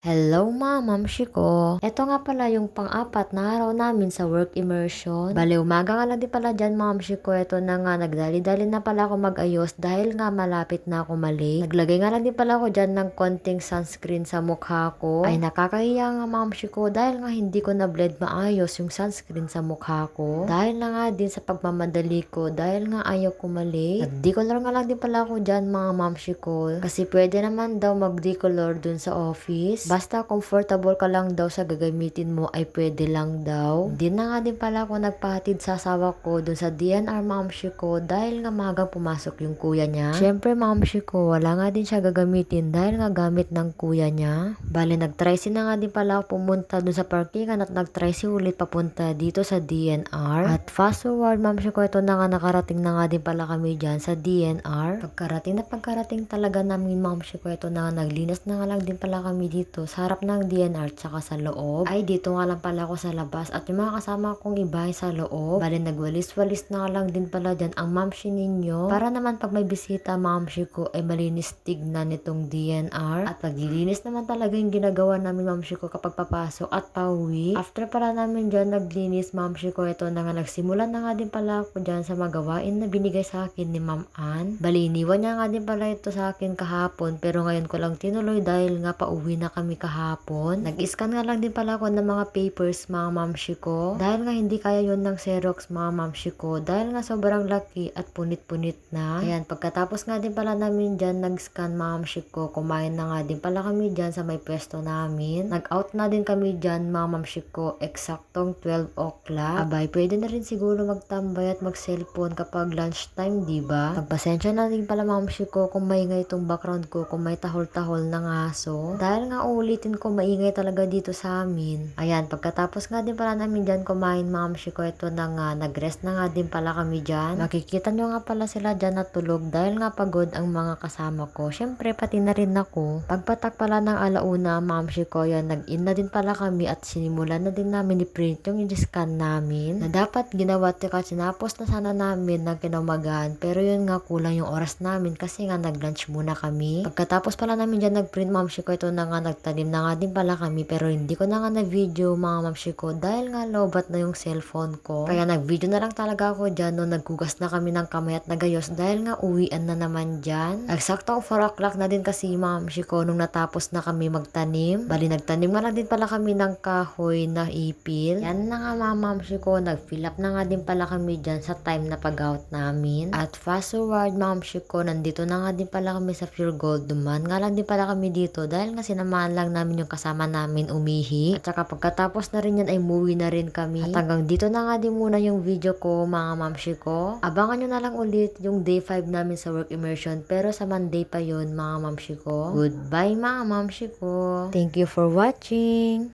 Hello mamshi ko. Ito nga pala yung pang-apat na araw namin sa work immersion. Bale, umaga nga lang din pala dyan mamshi ko. Ito na nga, nagdali-dali na pala ako mag-ayos dahil nga malapit na ako mali. Naglagay nga lang din pala ako dyan ng konting sunscreen sa mukha ko. Ay nakakahiya nga mamshi ko dahil nga hindi ko na-blend maayos yung sunscreen sa mukha ko. Dahil na nga din sa pagmamadali ko, dahil nga ayaw ko mali. Nag-decolor nga lang din pala ako dyan mga mamshi ko. Kasi pwede naman daw mag-decolor dun sa office. Basta comfortable ka lang daw sa gagamitin mo ay pwede lang daw. Hindi na nga din pala ako nagpahatid sa asawa ko dun sa DNR mamshi ko dahil nga magang pumasok yung kuya niya. Syempre mamshi ko, wala nga din siya gagamitin dahil nga gamit ng kuya niya. Bale, nag-tricy na nga din pala ako pumunta dun sa parkingan at nag-tricy ulit papunta dito sa DNR. At fast forward mamshi ko, ito na nga nakarating na nga din pala kami dyan sa DNR. Pagkarating talaga namin mamshi ko, ito na nga naglinis na nga lang din pala kami dito sa harap ng DNR tsaka sa loob. Ay dito nga lang pala ako sa labas at yung mga kasama kong iba ay sa loob. Bale nagwalis-walis na lang din pala dyan ang mamshi ninyo para naman pag may bisita mamshi ko ay malinis tignan nitong DNR. At paglilinis naman talaga yung ginagawa namin mamshi ko kapag papasok at pauwi. After pala namin dyan naglinis mamshi ko, ito na nga nagsimula na nga din pala ako dyan sa magawain na binigay sa akin ni Ma'am Ann. Bali iniwan niya nga din pala ito sa akin kahapon pero ngayon ko lang tinuloy dahil nga pauwi na kami kahapon. Nag-scan nga lang din pala ako ng mga papers mga mamshi ko. Dahil nga hindi kaya yon ng Xerox mga mamshi ko. Dahil nga sobrang laki at punit-punit na. Ayan, pagkatapos nga din pala namin dyan nag-scan mga mamshi ko. Kumain na nga din pala kami dyan sa may pwesto namin. Nag-out na din kami dyan mga mamshi ko. Eksaktong 12 o'clock. Abay, pwede na rin siguro magtambay at mag-cellphone kapag lunchtime, diba? Pagpasensya na din pala mamshi ko kung maingay itong background ko, kung may tahol-tahol ng aso. Dahil nga ulitin ko, maingay talaga dito sa amin. Ayan, pagkatapos nga din pala namin dyan kumain mamshi ko, ito na nga, nag-rest na nga din pala kami dyan. Makikita nyo nga pala sila dyan natulog dahil nga pagod ang mga kasama ko. Syempre, pati na rin ako. Pagpatak pala ng alauna mamshi ko, yan, nag-in na din pala kami at sinimulan na din namin i-print yung i-scan namin na dapat ginawa tika sinapos na sana namin ng kinamagan pero yun nga kulang yung oras namin kasi nga nag-lunch muna kami. Pagkatapos pala namin dyan nag-print mamshi ko, ito na nga nagtanim na nga din pala kami pero hindi ko na nga nag-video mga mamshi ko dahil nga lobat na yung cellphone ko. Kaya nag-video na lang talaga ako dyan no, naggugas na kami ng kamay at nagayos dahil nga uwian na naman dyan. Eksaktong 4 o'clock na din kasi mga mamshi ko nung natapos na kami magtanim. Bali nagtanim nga lang din pala kami ng kahoy na ipil. Yan na nga mga mamshi ko, nag-fill up na nga din pala kami dyan sa time na pag-out namin. At fast forward mamshi ko, nandito na nga din pala kami sa Pure Gold. Duman nga lang din pala kami dito dahil nga sinamahan lang namin yung kasama namin umihi. At saka pagkatapos na rin yan ay movie na rin kami. At hanggang dito na nga din muna yung video ko mga mamshi ko. Abangan nyo na lang ulit yung day 5 namin sa work immersion pero sa Monday pa yon mga mamshi ko. Goodbye mga mamshi ko. Thank you for watching.